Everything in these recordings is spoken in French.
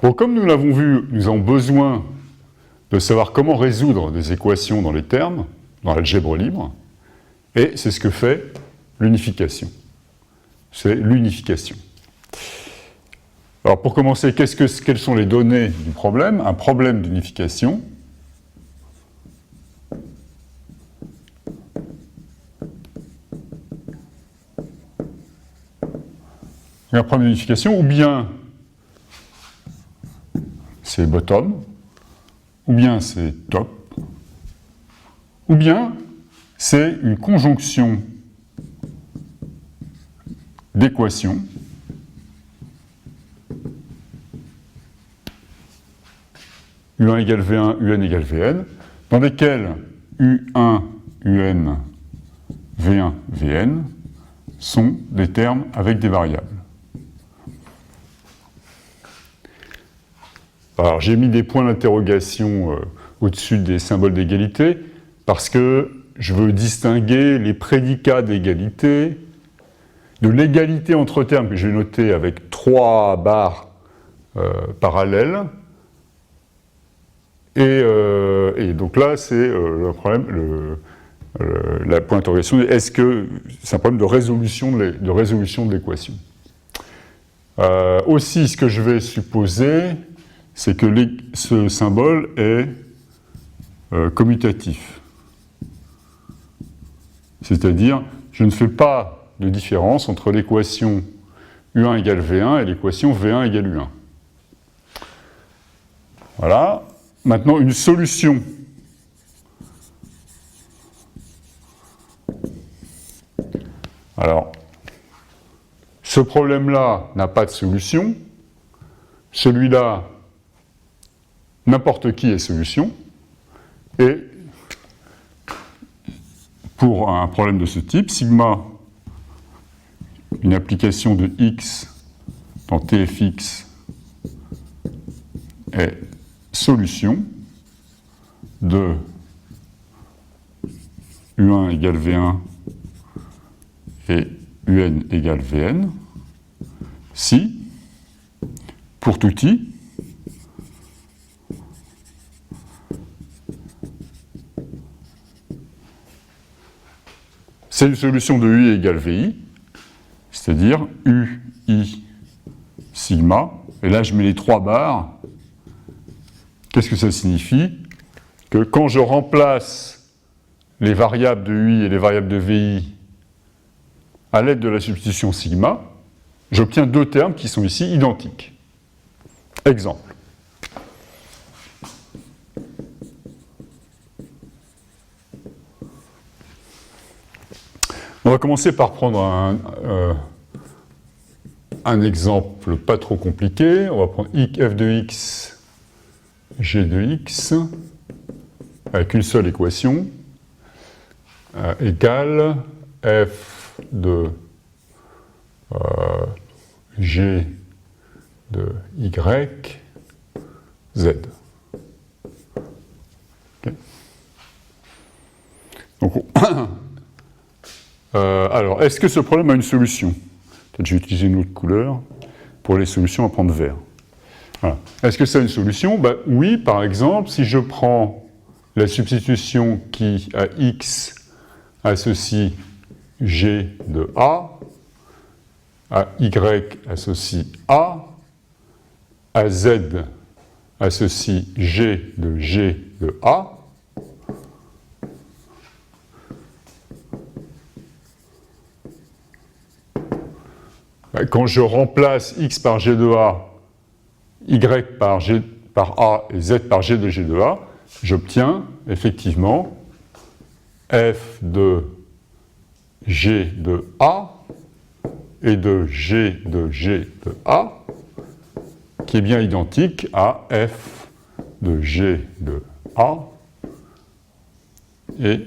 Bon, comme nous l'avons vu, nous avons besoin de savoir comment résoudre des équations dans les termes, dans l'algèbre libre, et c'est ce que fait l'unification. C'est l'unification. Alors pour commencer, quelles sont les données du problème? Un problème d'unification. Un problème d'unification, ou bien c'est bottom, ou bien c'est top, ou bien c'est une conjonction d'équations U1 égale V1, UN égale Vn, dans lesquelles U1, UN, V1, Vn sont des termes avec des variables. Alors j'ai mis des points d'interrogation au-dessus des symboles d'égalité parce que je veux distinguer les prédicats d'égalité de l'égalité entre termes que j'ai noté avec 3 barres parallèles. Et donc là, c'est le problème, la point d'interrogation, est-ce que c'est un problème de résolution de l'équation. Aussi, ce que je vais supposer, c'est que ce symbole est commutatif. C'est-à-dire, je ne fais pas de différence entre l'équation U1 égale V1 et l'équation V1 égale U1. Voilà. Maintenant, une solution. Alors, ce problème-là n'a pas de solution. Celui-là, n'importe qui est solution. Et pour un problème de ce type, sigma, une application de x dans Tfx est solution de U1 égale V1 et UN égale Vn si, pour tout i, c'est une solution de UI égale VI, c'est-à-dire UI sigma, et là je mets les 3 barres. Qu'est-ce que ça signifie? Que quand je remplace les variables de UI et les variables de VI à l'aide de la substitution sigma, j'obtiens 2 termes qui sont ici identiques. Exemple. On va commencer par prendre un exemple pas trop compliqué. On va prendre f de x, g de x, avec une seule équation, égale f de g de y, z. Okay. Donc, alors, est-ce que ce problème a une solution? Peut-être je vais utiliser une autre couleur. Pour les solutions, on va prendre vert. Voilà. Est-ce que ça a une solution? Ben, oui, par exemple, si je prends la substitution qui, à x, associe g de a, à y associe a, à z associe g de a, quand je remplace x par g de a, y par a et z par g de a, j'obtiens effectivement f de g de a et de g de a, qui est bien identique à f de g de a et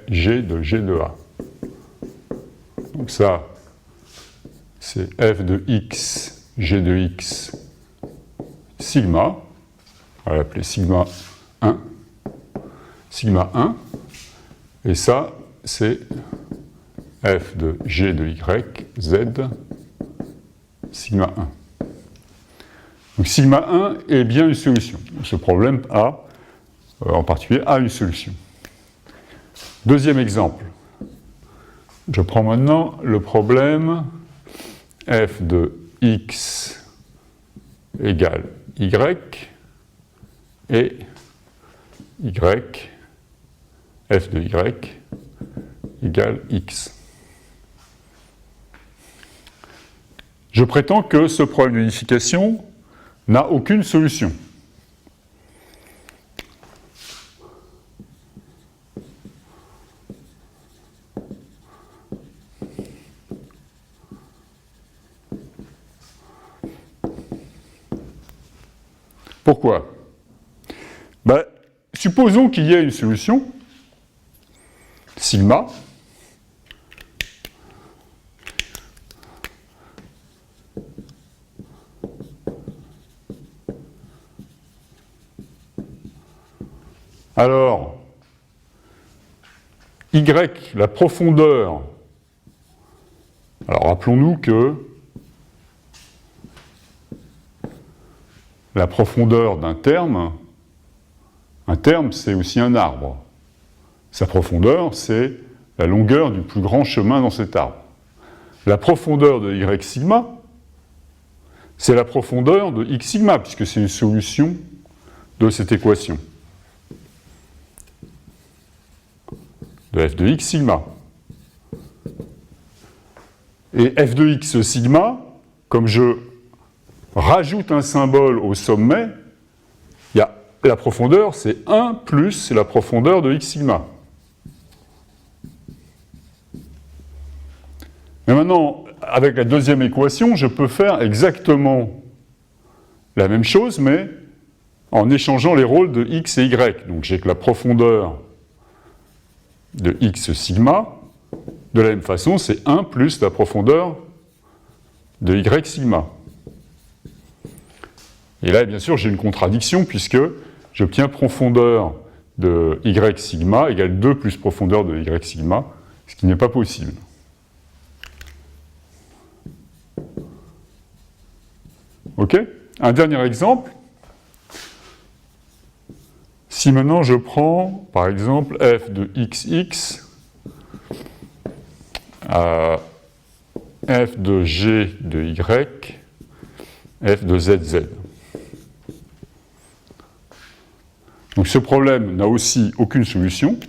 g de a. Donc ça, c'est f de x, g de x, sigma, on va l'appeler sigma 1, et ça, c'est f de g de y, z, sigma 1. Donc sigma 1 est bien une solution. Ce problème A, en particulier, a une solution. Deuxième exemple. Je prends maintenant le problème f de x égale y et y, f de y égale x. Je prétends que ce problème d'unification n'a aucune solution. Pourquoi? Supposons qu'il y ait une solution, sigma, alors, y, la profondeur, alors rappelons-nous que la profondeur d'un terme, un terme c'est aussi un arbre. Sa profondeur c'est la longueur du plus grand chemin dans cet arbre. La profondeur de y sigma, c'est la profondeur de x sigma, puisque c'est une solution de cette équation. De f de x sigma. Et f de x sigma, comme je rajoute un symbole au sommet, la profondeur, c'est 1 plus la profondeur de x sigma. Mais maintenant, avec la deuxième équation, je peux faire exactement la même chose, mais en échangeant les rôles de x et y. Donc j'ai que la profondeur de x sigma, de la même façon, c'est 1 plus la profondeur de y sigma. Et là, bien sûr, j'ai une contradiction, puisque j'obtiens profondeur de y sigma égale 2 plus profondeur de y sigma, ce qui n'est pas possible. OK? Un dernier exemple. Si maintenant je prends, par exemple, f de xx à f de g de y, f de zz. Donc ce problème n'a aussi aucune solution.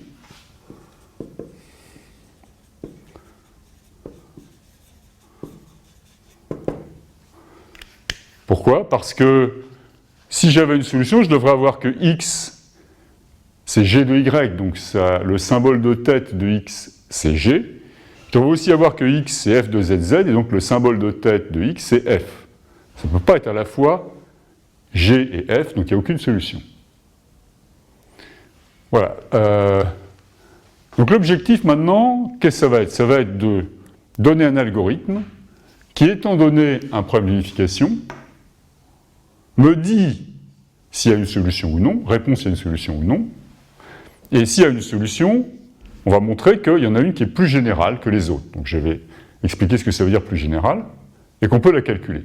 Pourquoi? Parce que si j'avais une solution, je devrais avoir que x, c'est g de y, donc le symbole de tête de x, c'est g. Je devrais aussi avoir que x, c'est f de zz, et donc le symbole de tête de x, c'est f. Ça ne peut pas être à la fois g et f, donc il n'y a aucune solution. Voilà. Donc l'objectif maintenant, qu'est-ce que ça va être? Ça va être de donner un algorithme qui, étant donné un problème d'unification, me dit s'il y a une solution ou non, répond s'il y a une solution ou non, et s'il y a une solution, on va montrer qu'il y en a une qui est plus générale que les autres. Donc je vais expliquer ce que ça veut dire plus général, et qu'on peut la calculer.